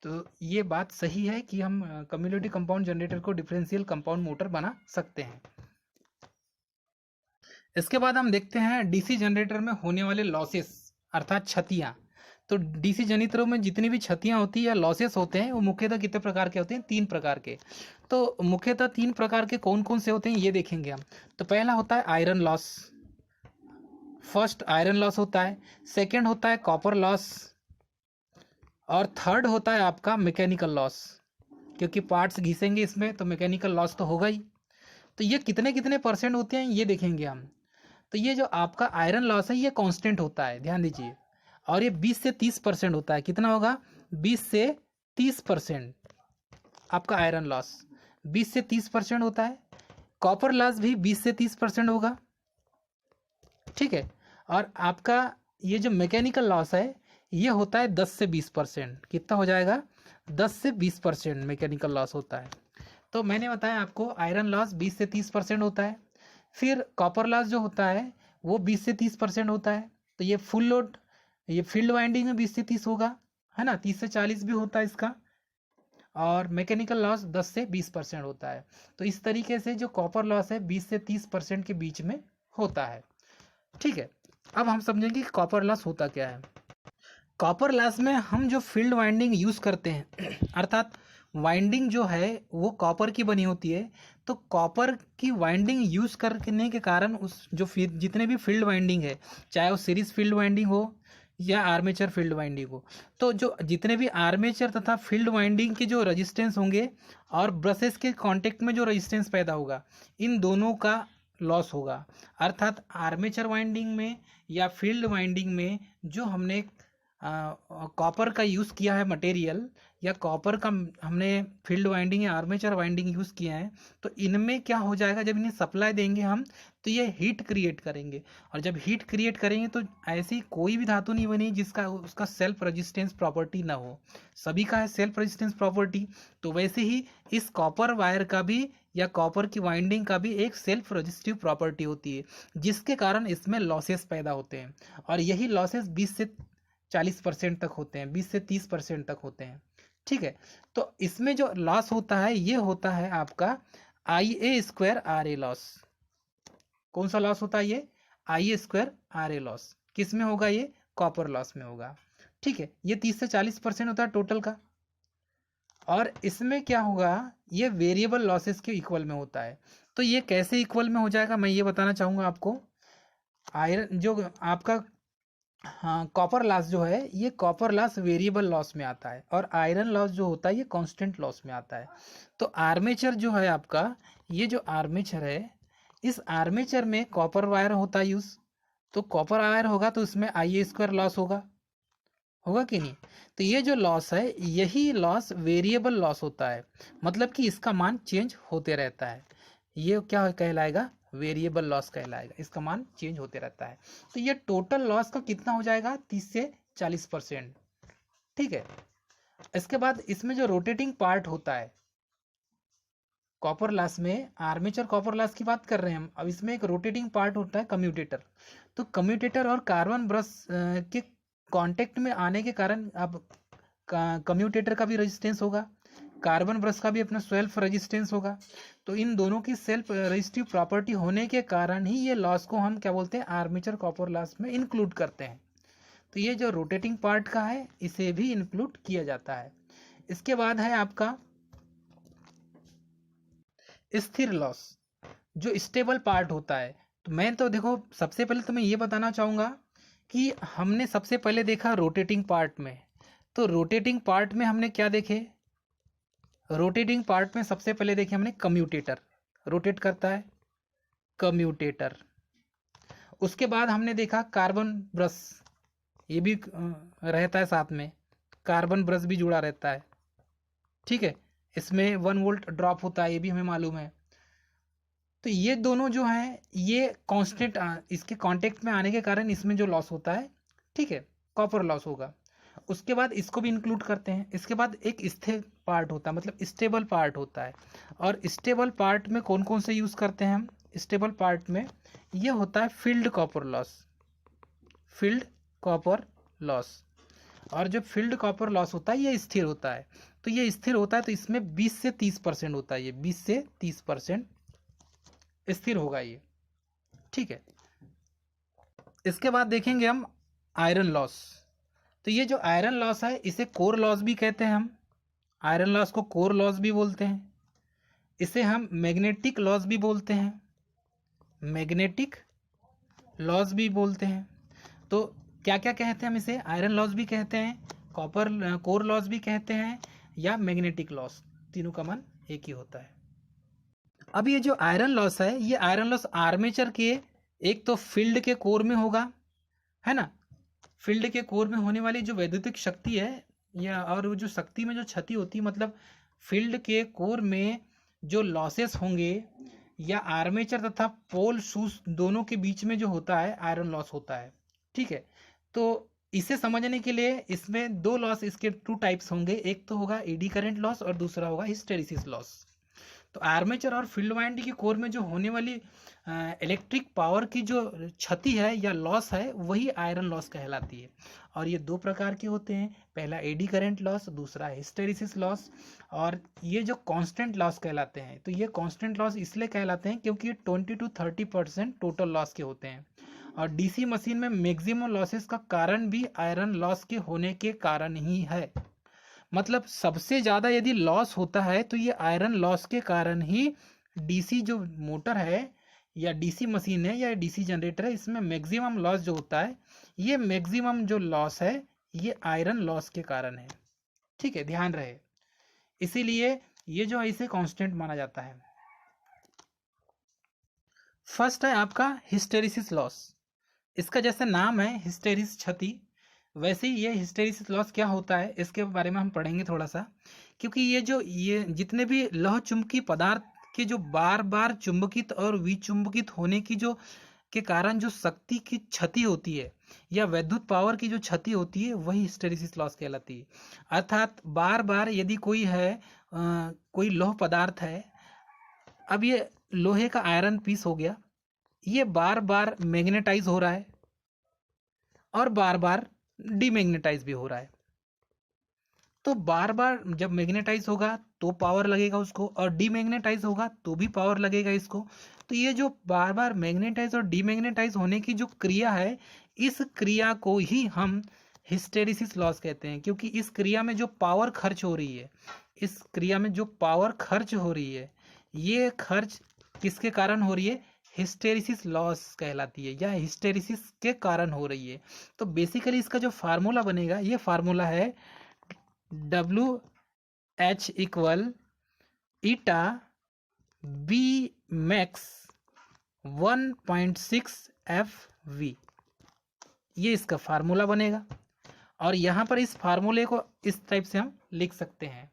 तो ये बात सही है कि हम कम्युलेटिव कंपाउंड जनरेटर को डिफरेंशियल कंपाउंड मोटर बना सकते हैं। इसके बाद हम देखते हैं डीसी जनरेटर में होने वाले लॉसेस अर्थात क्षतियाँ। तो डीसी जनरेटरों में जितनी भी क्षतियाँ होती है या लॉसेस होते हैं वो मुख्यतः कितने प्रकार के होते हैं? 3 प्रकार के। तो मुख्यतः 3 प्रकार के कौन कौन से होते हैं ये देखेंगे हम। तो पहला होता है iron loss, first iron loss होता है, सेकेंड होता है कॉपर लॉस, और थर्ड होता है आपका मैकेनिकल लॉस। क्योंकि पार्ट्स घिसेंगे इसमें तो मैकेनिकल लॉस तो होगा ही। तो ये कितने कितने परसेंट होते हैं ये देखेंगे हम। तो ये जो आपका आयरन लॉस है ये कांस्टेंट होता है, ध्यान दीजिए, और ये 20 से 30% होता है। कितना होगा? 20 से 30% आपका आयरन लॉस 20 से 30% होता है। कॉपर लॉस भी 20 से 30% होगा। ठीक है। और आपका ये जो मैकेनिकल लॉस है ये होता है 10 से 20%। कितना हो जाएगा? 10 से 20% मैकेनिकल लॉस होता है। तो मैंने बताया आपको आयरन लॉस 20 से 30% होता है। फिर कॉपर लॉस जो होता है वो 20 से 30% होता है। तो ये फुल लोड, ये फील्ड वाइंडिंग में 20 से 30 होगा, है ना, 30 से 40 भी होता है इसका। और मैकेनिकल लॉस 10 से 20% होता है। तो इस तरीके से जो कॉपर लॉस है 20 से 30% के बीच में होता है। ठीक है। अब हम समझेंगे कि कॉपर लॉस होता क्या है। कॉपर लॉस में हम जो फील्ड वाइंडिंग यूज़ करते हैं अर्थात वाइंडिंग जो है वो कॉपर की बनी होती है। तो कॉपर की वाइंडिंग यूज़ करने के कारण उस जो जितने भी फील्ड वाइंडिंग है, चाहे वो सीरीज फील्ड वाइंडिंग हो या आर्मेचर फील्ड वाइंडिंग हो, तो जो जितने भी आर्मेचर तथा फील्ड वाइंडिंग के जो रेजिस्टेंस होंगे और ब्रशेस के कांटेक्ट में जो रेजिस्टेंस पैदा होगा, इन दोनों का लॉस होगा। अर्थात आर्मेचर वाइंडिंग में या फील्ड वाइंडिंग में जो हमने कॉपर का यूज़ किया है मटेरियल, या कॉपर का हमने फील्ड वाइंडिंग या आर्मेचर वाइंडिंग यूज़ किया है, तो इनमें क्या हो जाएगा, जब इन्हें सप्लाई देंगे हम तो ये हीट क्रिएट करेंगे। और जब हीट क्रिएट करेंगे तो ऐसी कोई भी धातु नहीं बनी जिसका उसका सेल्फ रेजिस्टेंस प्रॉपर्टी ना हो। सभी का है सेल्फ रेजिस्टेंस प्रॉपर्टी। तो वैसे ही इस कॉपर वायर का भी या कॉपर की वाइंडिंग का भी एक सेल्फ रजिस्टिव प्रॉपर्टी होती है, जिसके कारण इसमें लॉसेस पैदा होते हैं। और यही लॉसेस 20 से 40% तक होते हैं, 20 से 30% तक होते हैं। ठीक है। तो इसमें जो लॉस होता है ये होता है आपका IA² RA लॉस। कौन सा लॉस होता है ये? IA² RA loss. किस में होगा ये? कॉपर लॉस में होगा। ठीक है। ये 30 से 40% होता है टोटल का। और इसमें क्या होगा, ये वेरिएबल लॉसेस के इक्वल में होता है। तो ये कैसे इक्वल में हो जाएगा मैं ये बताना चाहूँगा आपको। आयरन जो आपका हाँ, कॉपर लॉस जो है ये कॉपर लॉस वेरिएबल लॉस में आता है, और आयरन लॉस जो होता है ये कांस्टेंट लॉस में आता है। तो आर्मेचर जो है आपका, ये जो आर्मेचर है, इस आर्मेचर में कॉपर वायर होता है यूज। तो कॉपर वायर होगा तो उसमें Ia² लॉस होगा, होगा कि नहीं? तो ये जो लॉस है यही लॉस वेरिएबल लॉस होता है, मतलब कि इसका मान चेंज होते रहता है। ये क्या कहलाएगा? वेरिएबल लॉस कहलाएगा, इसका मान चेंज होते रहता है। तो ये टोटल लॉस का कितना हो जाएगा? 30 से 40%। ठीक है। इसके बाद इसमें जो रोटेटिंग पार्ट होता है कॉपर लॉस में, आर्मेचर कॉपर लॉस की बात कर रहे हैं हम, अब इसमें एक रोटेटिंग पार्ट होता है कम्यूटेटर। तो कम्यूटेटर और कार्बन ब्रश के कांटेक्ट में आने के कारण अब कम्यूटेटर का भी रेजिस्टेंस होगा, कार्बन ब्रश का भी अपना सेल्फ रेजिस्टेंस होगा। तो इन दोनों की सेल्फ रेजिस्टिव प्रॉपर्टी होने के कारण ही ये लॉस को हम क्या बोलते हैं? आर्मेचर कॉपर लॉस में इंक्लूड करते हैं। तो ये जो रोटेटिंग पार्ट का है इसे भी इंक्लूड किया जाता है। इसके बाद है आपका स्थिर लॉस, जो स्टेबल पार्ट होता है। तो मैं तो देखो, सबसे पहले तो मैं ये बताना चाहूँगा कि हमने सबसे पहले देखा रोटेटिंग पार्ट में। तो रोटेटिंग पार्ट में हमने क्या देखे? रोटेटिंग पार्ट में सबसे पहले देखे हमने कम्यूटेटर, रोटेट करता है कम्यूटेटर। उसके बाद हमने देखा कार्बन ब्रश, ये भी रहता है साथ में, कार्बन ब्रश भी जुड़ा रहता है। ठीक है, इसमें 1 वोल्ट ड्रॉप होता है, ये भी हमें मालूम है। तो ये दोनों जो हैं ये कांस्टेंट, इसके कांटेक्ट में आने के कारण इसमें जो लॉस होता है, ठीक है, कॉपर लॉस होगा। उसके बाद इसको भी इंक्लूड करते हैं। इसके बाद एक स्थिर पार्ट होता है, मतलब स्टेबल पार्ट होता है। और स्टेबल पार्ट में कौन कौन से यूज़ करते हैं हम? स्टेबल पार्ट में ये होता है field copper loss, field copper loss. और जो फील्ड कॉपर लॉस होता है ये स्थिर होता है। तो ये स्थिर होता है तो इसमें 20 से 30% होता है, ये 20 से 30% स्थिर होगा ये। ठीक है। इसके बाद देखेंगे हम आयरन लॉस। तो ये जो आयरन लॉस है इसे कोर लॉस भी कहते हैं हम, आयरन लॉस को कोर लॉस भी बोलते हैं। इसे हम मैग्नेटिक लॉस भी बोलते हैं, मैग्नेटिक लॉस भी बोलते हैं। तो क्या क्या कहते हैं हम इसे? आयरन लॉस भी कहते हैं, कॉपर कोर लॉस भी कहते हैं, या मैग्नेटिक लॉस। तीनों का मान एक ही होता है। अब ये जो आयरन लॉस है, ये आयरन लॉस आर्मेचर के एक तो फील्ड के कोर में होगा, है ना? फील्ड के कोर में होने वाली जो वैद्युतिक शक्ति है, या और वो जो शक्ति में जो क्षति होती है, मतलब फील्ड के कोर में जो लॉसेस होंगे, या आर्मेचर तथा पोल शूज दोनों के बीच में जो होता है आयरन लॉस होता है। ठीक है। तो इसे समझने के लिए इसमें दो लॉस, इसके 2 टाइप्स होंगे, एक तो होगा एडी करंट लॉस और दूसरा होगा हिस्टेरिसिस लॉस। तो आर्मेचर और फील्ड वाइंडिंग के कोर में जो होने वाली इलेक्ट्रिक पावर की जो क्षति है या लॉस है वही आयरन लॉस कहलाती है। और ये 2 प्रकार के होते हैं, पहला एडी करंट लॉस, दूसरा हिस्टेरिसिस लॉस। और ये जो कांस्टेंट लॉस कहलाते हैं, तो ये कांस्टेंट लॉस इसलिए कहलाते हैं क्योंकि ये 20 to 30% टोटल लॉस के होते हैं। और डीसी मशीन में मैक्सिमम लॉसेस का कारण भी आयरन लॉस के होने के कारण ही है। मतलब सबसे ज़्यादा यदि लॉस होता है तो ये आयरन लॉस के कारण ही डीसी जो मोटर है या डीसी मशीन है या डीसी जनरेटर है, इसमें मैक्सिमम लॉस जो होता है, ये मैक्सिमम जो लॉस है ये आयरन लॉस के कारण है। ठीक है, ध्यान रहे। इसीलिए ये जो है इसे कांस्टेंट माना जाता है। फर्स्ट है आपका हिस्टेरिसिस लॉस। इसका जैसे नाम है हिस्टेरिस क्षति, वैसे ही ये हिस्टेरिसिस लॉस क्या होता है इसके बारे में हम पढ़ेंगे थोड़ा सा। क्योंकि ये जितने भी लौह चुंबकीय पदार्थ के जो बार बार चुंबकित और विचुंबकित होने की जो के कारण जो शक्ति की क्षति होती है या विद्युत पावर की जो क्षति होती है वही हिस्टेरिसिस लॉस कहलाती है। अर्थात बार बार यदि कोई है कोई लौह पदार्थ है, अब ये लोहे का आयरन पीस हो गया, ये बार बार मैग्नेटाइज हो रहा है और बार बार डीमैग्नेटाइज भी हो रहा है। तो बार बार जब मैग्नेटाइज होगा तो पावर लगेगा उसको, और डीमैग्नेटाइज होगा तो भी पावर लगेगा इसको। तो ये जो बार बार मैग्नेटाइज और डीमैग्नेटाइज होने की जो क्रिया है, इस क्रिया को ही हम हिस्टेरिसिस लॉस कहते हैं। क्योंकि इस क्रिया में जो पावर खर्च हो रही है, इस क्रिया में जो पावर खर्च हो रही है, ये खर्च किसके कारण हो रही है? हिस्टेरिसिस लॉस कहलाती है, या हिस्टेरिसिस के कारण हो रही है। तो बेसिकली इसका जो फार्मूला बनेगा, ये फार्मूला है WH इक्वल ईटा बी मैक्स 1.6 FV, ये इसका फार्मूला बनेगा। और यहाँ पर इस फार्मूले को इस टाइप से हम लिख सकते हैं।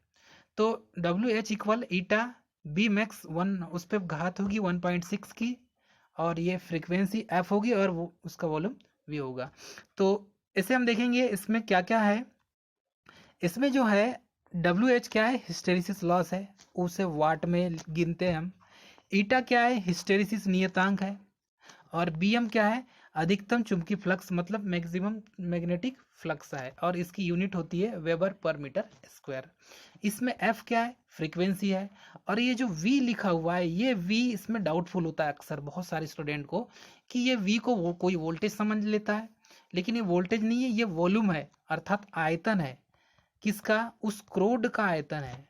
तो WH इक्वल ईटा बी मैक्स 1, उस पर घात होगी 1.6 की, और ये फ्रीक्वेंसी F होगी, और वो उसका वॉल्यूम V होगा। तो इसे हम देखेंगे इसमें क्या क्या है। इसमें जो है WH क्या है, हिस्टेरिसिस लॉस है, उसे वाट में गिनते हैं हम। ईटा क्या है, हिस्टेरिसिस नियतांक है। और BM क्या है, अधिकतम चुंबकीय फ्लक्स, मतलब मैक्सिमम मैग्नेटिक फ्लक्स है, और इसकी यूनिट होती है वेबर पर मीटर स्क्वायर। इसमें F क्या है, फ्रीक्वेंसी है। और ये जो V लिखा हुआ है, ये V इसमें डाउटफुल होता है अक्सर बहुत सारे स्टूडेंट को, कि ये V को वो कोई वोल्टेज समझ लेता है, लेकिन ये वोल्टेज नहीं है, ये वॉल्यूम है, अर्थात आयतन है। किसका, उस क्रोड का आयतन है।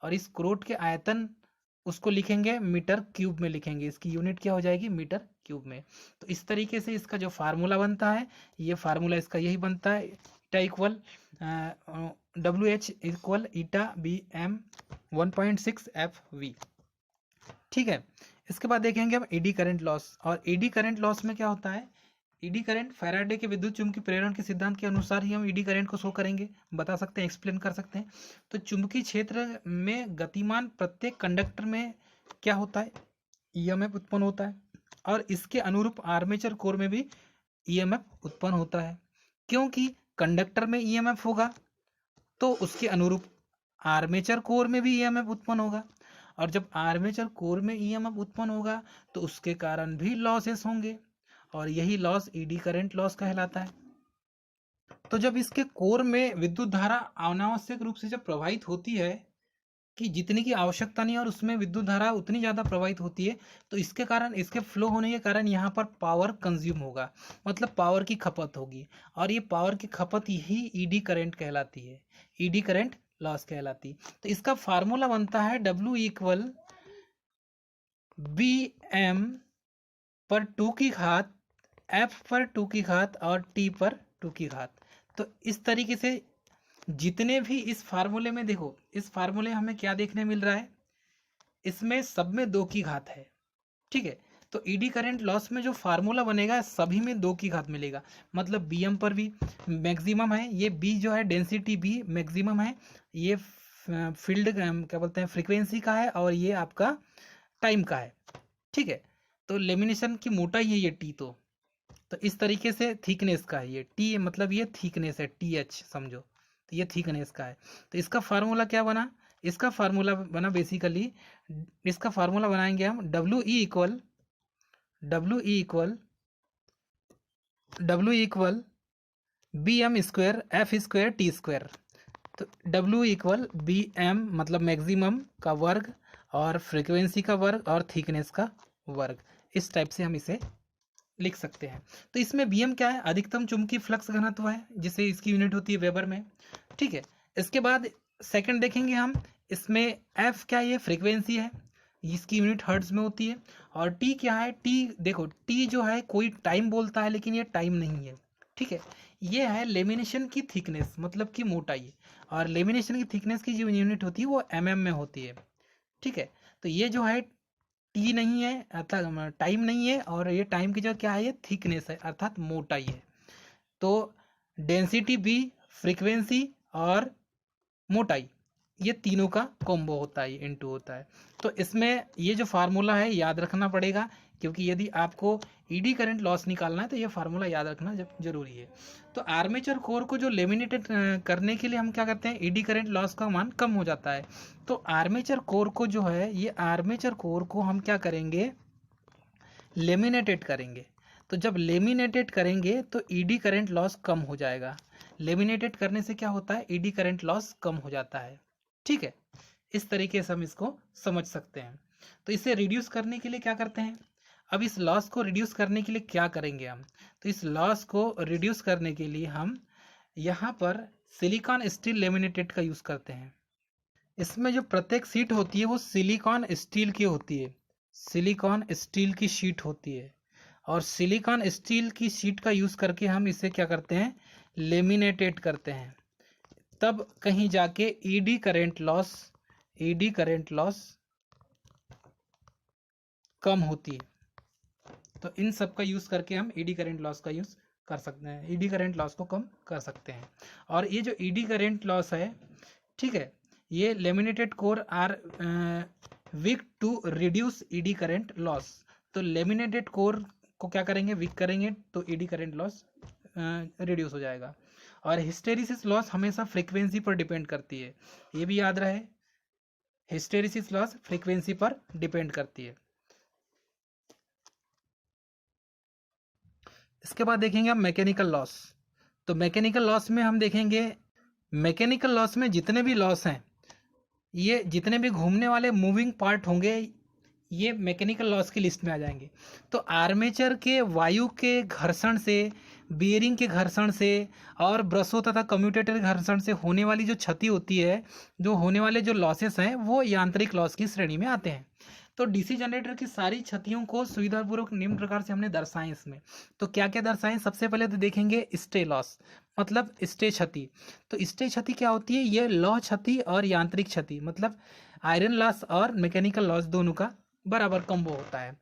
और इस क्रोड के आयतन उसको लिखेंगे मीटर क्यूब में लिखेंगे, इसकी यूनिट क्या हो जाएगी, मीटर क्यूब में। तो इस तरीके से इसका जो फार्मूला बनता है, ये फार्मूला इसका यही बनता है, ईटा इक्वल WH इक्वल ईटा BM 1.6 FV। ठीक है, इसके बाद देखेंगे हम एडी करंट लॉस। और एडी करंट लॉस में क्या होता है, ईडी करंट फैराडे के विद्युत चुंबकीय प्रेरण के सिद्धांत के अनुसार ही हम ईडी करंट को शो करेंगे, बता सकते हैं, एक्सप्लेन कर सकते हैं। तो चुंबकीय क्षेत्र में गतिमान प्रत्येक कंडक्टर में क्या होता है, EMF उत्पन्न होता है, और इसके अनुरूप आर्मेचर कोर में भी EMF उत्पन्न होता है। क्योंकि कंडक्टर में EMF होगा तो उसके अनुरूप आर्मेचर कोर में भी EMF उत्पन्न होगा, और जब आर्मेचर कोर में EMF उत्पन्न होगा तो उसके कारण भी लॉसेस होंगे, और यही लॉस ईडी करंट लॉस कहलाता है। तो जब इसके कोर में विद्युत धारा अनावश्यक रूप से जब प्रवाहित होती है, कि जितनी की आवश्यकता नहीं और उसमें विद्युत धारा उतनी ज़्यादा प्रवाहित होती है, तो इसके कारण, इसके फ्लो होने के कारण यहाँ पर पावर कंज्यूम होगा, मतलब पावर की खपत होगी, और ये पावर की खपत ही ईडी करंट कहलाती है, ईडी करंट लॉस कहलाती। तो इसका फार्मूला बनता है W इक्वल BM पर 2 की घात, F पर 2 की घात, और T पर 2 की घात। तो इस तरीके से जितने भी इस फार्मूले में, देखो इस फार्मूले हमें क्या देखने मिल रहा है, इसमें सब में 2 की घात है। ठीक है, तो ईडी करंट लॉस में जो फार्मूला बनेगा सभी में 2 की घात मिलेगा, मतलब BM पर भी मैक्सिमम है, ये B जो है डेंसिटी B मैक्सिमम है, ये फील्ड क्या बोलते हैं, फ्रीक्वेंसी का है, और ये आपका टाइम का है। ठीक है, तो लेमिनेशन की मोटाई है ये T। तो इस तरीके से थिकनेस का है ये T, मतलब ये थिकनेस है TH समझो, तो ये थिकनेस का है। तो इसका फार्मूला क्या बना, इसका फार्मूला बना बेसिकली, इसका फार्मूला बनाएंगे हम WE equal BM square F square T square. तो W इक्वल BM मतलब मैक्सिमम का वर्ग, और फ्रीक्वेंसी का वर्ग, और थिकनेस का वर्ग। इस टाइप से हम इसे लिख सकते हैं। तो इसमें BM क्या है, अधिकतम चुंबकीय फ्लक्स घनत्व है, जिसे इसकी यूनिट होती है वेबर में। ठीक है, इसके बाद सेकंड देखेंगे हम, इसमें F क्या है, ये फ्रीक्वेंसी है, इसकी यूनिट हर्ट्ज में होती है। और T क्या है, T देखो T जो है कोई टाइम बोलता है, लेकिन ये टाइम नहीं है। ठीक है, ये है लेमिनेशन की थिकनेस, मतलब की मोटाई, और लेमिनेशन की थिकनेस की जो यूनिट होती है वो mm में होती है। ठीक है, तो ये जो है T नहीं है, अर्थात टाइम नहीं है, और ये टाइम की जगह क्या है, ये थिकनेस है, अर्थात मोटाई है। तो डेंसिटी B, फ्रीक्वेंसी और मोटाई, ये तीनों का कॉम्बो होता है, इनटू होता है। तो इसमें ये जो फार्मूला है याद रखना पड़ेगा, क्योंकि यदि आपको ईडी करंट लॉस निकालना है तो ये फार्मूला याद रखना जरूरी है। तो आर्मेचर कोर को जो लेमिनेटेड करने के लिए हम क्या करते हैं, ईडी करंट लॉस का मान कम हो जाता है। तो आर्मेचर कोर को जो है, ये आर्मेचर कोर को हम क्या करेंगे, लेमिनेटेड करेंगे। तो जब लेमिनेटेड करेंगे तो ईडी करंट लॉस कम हो जाएगा। लेमिनेटेड करने से क्या होता है, ईडी करंट लॉस कम हो जाता है। ठीक है, इस तरीके से हम इसको समझ सकते हैं। तो इसे रिड्यूस करने के लिए क्या करते हैं, अब इस लॉस को रिड्यूस करने के लिए क्या करेंगे हम, तो इस लॉस को रिड्यूस करने के लिए हम यहाँ पर सिलिकॉन स्टील लेमिनेटेड का यूज़ करते हैं। इसमें जो प्रत्येक सीट होती है वो सिलिकॉन स्टील की होती है, सिलिकॉन स्टील की शीट होती है, और सिलिकॉन स्टील की शीट का यूज़ करके हम इसे क्या करते हैं, लेमिनेटेड करते हैं, तब कहीं जाके ईडी करंट लॉस कम होती है। तो इन सब का यूज़ करके हम ईडी करंट लॉस का यूज़ कर सकते हैं, ईडी करंट लॉस को कम कर सकते हैं। और ये जो ईडी करंट लॉस है, ठीक है, ये laminated core are weak to reduce eddy current loss. तो लेमिनेटेड कोर को क्या करेंगे, वीक करेंगे, तो ईडी करंट लॉस रिड्यूस हो जाएगा। और हिस्टेरिसिस लॉस हमेशा फ्रीक्वेंसी पर डिपेंड करती है, ये भी याद रहे, हिस्टेरिसिस लॉस फ्रीक्वेंसी पर डिपेंड करती है। इसके बाद देखेंगे हम मैकेनिकल लॉस। तो मैकेनिकल लॉस में हम देखेंगे, मैकेनिकल लॉस में जितने भी लॉस हैं, ये जितने भी घूमने वाले मूविंग पार्ट होंगे, ये मैकेनिकल लॉस की लिस्ट में आ जाएंगे। तो आर्मेचर के वायु के घर्षण से, बियरिंग के घर्षण से और ब्रशों तथा कम्यूटेटर के घर्षण से होने वाली जो क्षति होती है, जो होने वाले जो लॉसेस हैं, वो यांत्रिक लॉस की श्रेणी में आते हैं। तो डीसी जनरेटर की सारी क्षतियों को सुविधापूर्वक निम्न प्रकार से हमने दर्शाए इसमें। तो क्या क्या दर्शाएं, सबसे पहले तो देखेंगे स्टे लॉस, मतलब स्टे क्षति। तो स्टे क्षति क्या होती है, ये लौह क्षति और यांत्रिक क्षति, मतलब आयरन लॉस और मैकेनिकल लॉस दोनों का बराबर कम्बो होता है।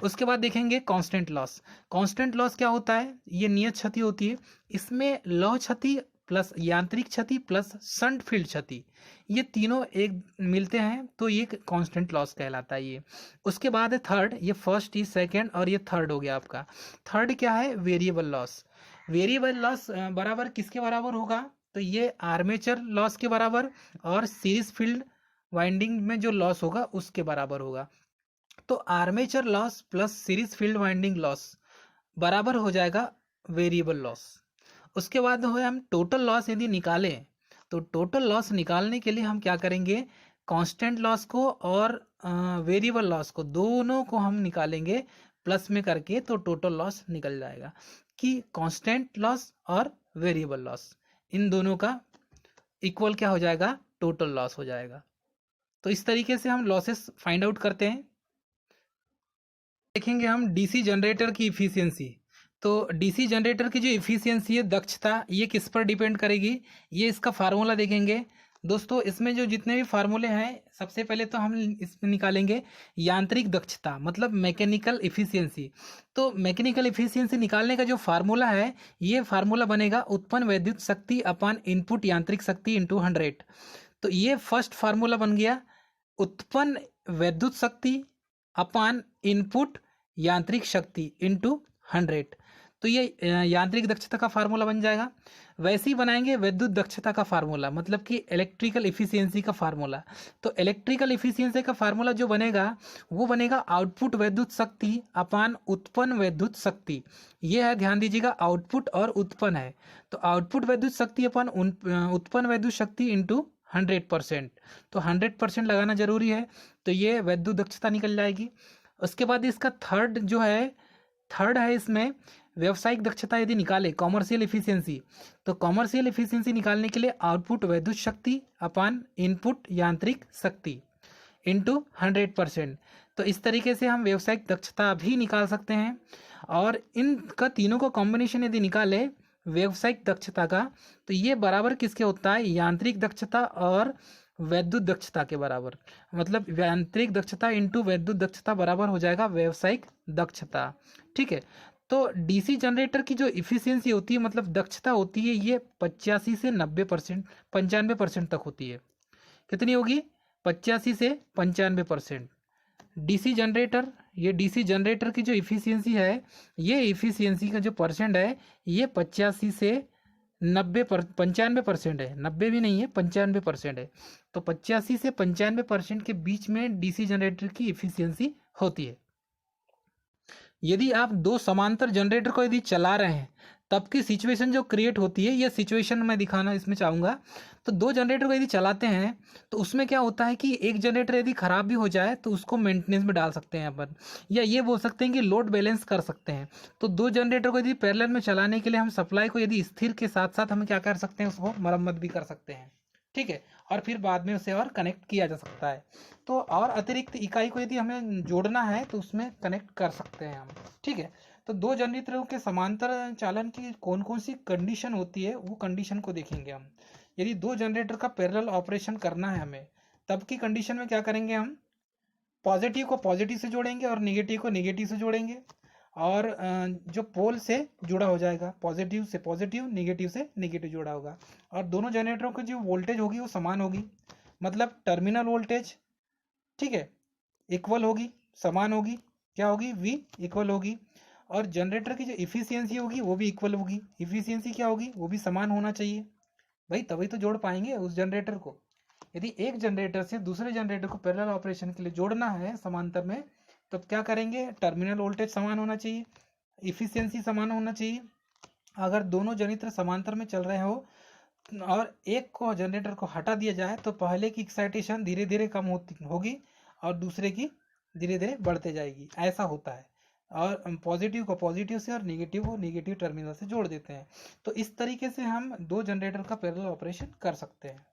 उसके बाद देखेंगे कांस्टेंट लॉस। कांस्टेंट लॉस क्या होता है, ये नियत क्षति होती है, इसमें लौह क्षति प्लस यांत्रिक क्षति प्लस शंट फील्ड क्षति, ये तीनों एक मिलते हैं तो ये कांस्टेंट लॉस कहलाता है ये। उसके बाद है थर्ड, ये फर्स्ट, ये सेकंड और ये थर्ड हो गया आपका। थर्ड क्या है, वेरिएबल लॉस। वेरिएबल लॉस बराबर किसके बराबर होगा, तो ये आर्मेचर लॉस के बराबर और सीरीज फील्ड वाइंडिंग में जो लॉस होगा उसके बराबर होगा। तो armature loss plus series field winding loss बराबर हो जाएगा वेरिएबल लॉस। उसके बाद हो हम टोटल लॉस यदि निकालें, तो टोटल लॉस निकालने के लिए हम क्या करेंगे, कांस्टेंट लॉस को और वेरिएबल लॉस को दोनों को हम निकालेंगे प्लस में करके, तो टोटल लॉस निकल जाएगा कि कांस्टेंट लॉस और वेरिएबल लॉस इन दोनों का इक्वल क्या हो जाएगा, टोटल लॉस हो जाएगा। तो इस तरीके से हम लॉसेस फाइंड आउट करते हैं। देखेंगे हम डीसी जनरेटर की इफिशियंसी। तो डीसी जनरेटर की जो इफिशियंसी है, दक्षता, ये किस पर डिपेंड करेगी, ये इसका फार्मूला देखेंगे। दोस्तों इसमें जो जितने भी फार्मूले हैं, सबसे पहले तो हम इसमें निकालेंगे यांत्रिक दक्षता, मतलब मैकेनिकल इफिशियंसी। तो मैकेनिकल इफिशियंसी निकालने का जो फार्मूला है, ये फार्मूला बनेगा उत्पन्न वैद्युत शक्ति अपान इनपुट यांत्रिक शक्ति इंटू 100। तो ये फर्स्ट फार्मूला बन गया, उत्पन्न वैद्युत शक्ति अपान इनपुट यांत्रिक शक्ति इंटू 100। तो ये यांत्रिक दक्षता का फार्मूला बन जाएगा। वैसे ही बनाएंगे विद्युत दक्षता का फार्मूला, मतलब कि इलेक्ट्रिकल इफिशियंसी का फार्मूला। तो इलेक्ट्रिकल इफिशियंसी का फार्मूला जो बनेगा, वो बनेगा आउटपुट वैद्युत शक्ति अपान उत्पन्न वैद्युत शक्ति। ये है, ध्यान दीजिएगा, आउटपुट और उत्पन्न है। तो आउटपुट वैद्युत शक्ति अपान उत्पन्न वैद्युत शक्ति इंटू 100%। तो 100% लगाना जरूरी है, तो ये वैद्युत दक्षता निकल जाएगी। उसके बाद इसका थर्ड है इसमें व्यावसायिक दक्षता यदि निकाले, कॉमर्शियल इफिशियंसी। तो कॉमर्शियल इफिशियंसी निकालने के लिए आउटपुट वैद्युत शक्ति अपान इनपुट यांत्रिक शक्ति इंटू 100%। तो इस तरीके से हम व्यावसायिक दक्षता भी निकाल सकते हैं। और इनका तीनों का कॉम्बिनेशन यदि निकाले व्यावसायिक दक्षता का, तो ये बराबर किसके होता है, यांत्रिक दक्षता और वैद्युत दक्षता के बराबर। मतलब यांत्रिक दक्षता इंटू वैद्युत दक्षता बराबर हो जाएगा व्यावसायिक दक्षता। ठीक है, तो डीसी जनरेटर की जो इफिशियंसी होती है, मतलब दक्षता होती है, ये 85 से 90%, 95% तक होती है। कितनी होगी, 85 से 95%। डीसी जनरेटर, ये डीसी जनरेटर की जो इफिशियंसी है, ये इफिशियंसी का जो परसेंट है, ये 85 से 95% है, 90 भी नहीं है, 95% है। तो 85 से 95% के बीच में डीसी जनरेटर की इफिशियंसी होती है। यदि आप दो समांतर जनरेटर को यदि चला रहे हैं, तब की सिचुएशन जो क्रिएट होती है, ये सिचुएशन मैं दिखाना इसमें चाहूँगा। तो दो जनरेटर को यदि चलाते हैं, तो उसमें क्या होता है कि एक जनरेटर यदि ख़राब भी हो जाए तो उसको मेंटेनेंस में डाल सकते हैं अपन, या ये बोल सकते हैं कि लोड बैलेंस कर सकते हैं। तो दो जनरेटर को यदि पैरेलल में चलाने के लिए हम सप्लाई को यदि स्थिर के साथ साथ हम क्या कर सकते हैं, उसको मरम्मत भी कर सकते हैं। ठीक है, और फिर बाद में उसे और कनेक्ट किया जा सकता है। तो और अतिरिक्त इकाई को यदि हमें जोड़ना है तो उसमें कनेक्ट कर सकते हैं हम। ठीक है, तो दो जनरेटरों के समांतर चालन की कौन कौन सी कंडीशन होती है वो कंडीशन को देखेंगे हम। यदि दो जनरेटर का पैरेलल ऑपरेशन करना है हमें, तब की कंडीशन में क्या करेंगे हम, पॉजिटिव को पॉजिटिव से जोड़ेंगे और निगेटिव को निगेटिव से जोड़ेंगे, और जो पोल से जुड़ा हो जाएगा, पॉजिटिव से पॉजिटिव, निगेटिव से निगेटिव जुड़ा होगा, और दोनों जनरेटरों की जो वोल्टेज होगी वो समान होगी, मतलब टर्मिनल वोल्टेज, ठीक है, इक्वल होगी, समान होगी, क्या होगी, V इक्वल होगी, और जनरेटर की जो इफिशियंसी होगी वो भी इक्वल होगी। इफिशियंसी क्या होगी, वो भी समान होना चाहिए भाई, तभी तो जोड़ पाएंगे उस जनरेटर को। यदि एक जनरेटर से दूसरे जनरेटर को पैरेलल ऑपरेशन के लिए जोड़ना है समांतर में, तो क्या करेंगे, टर्मिनल वोल्टेज समान होना चाहिए, इफिशियंसी समान होना चाहिए। अगर दोनों जनरेटर समांतर में चल रहे हो और एक को जनरेटर को हटा दिया जाए तो पहले की एक्साइटेशन धीरे धीरे कम होगी और दूसरे की धीरे धीरे बढ़ते जाएगी, ऐसा होता है। और पॉजिटिव को पॉजिटिव से और निगेटिव को निगेटिव टर्मिनल से जोड़ देते हैं। तो इस तरीके से हम दो जनरेटर का पैरेलल ऑपरेशन कर सकते हैं।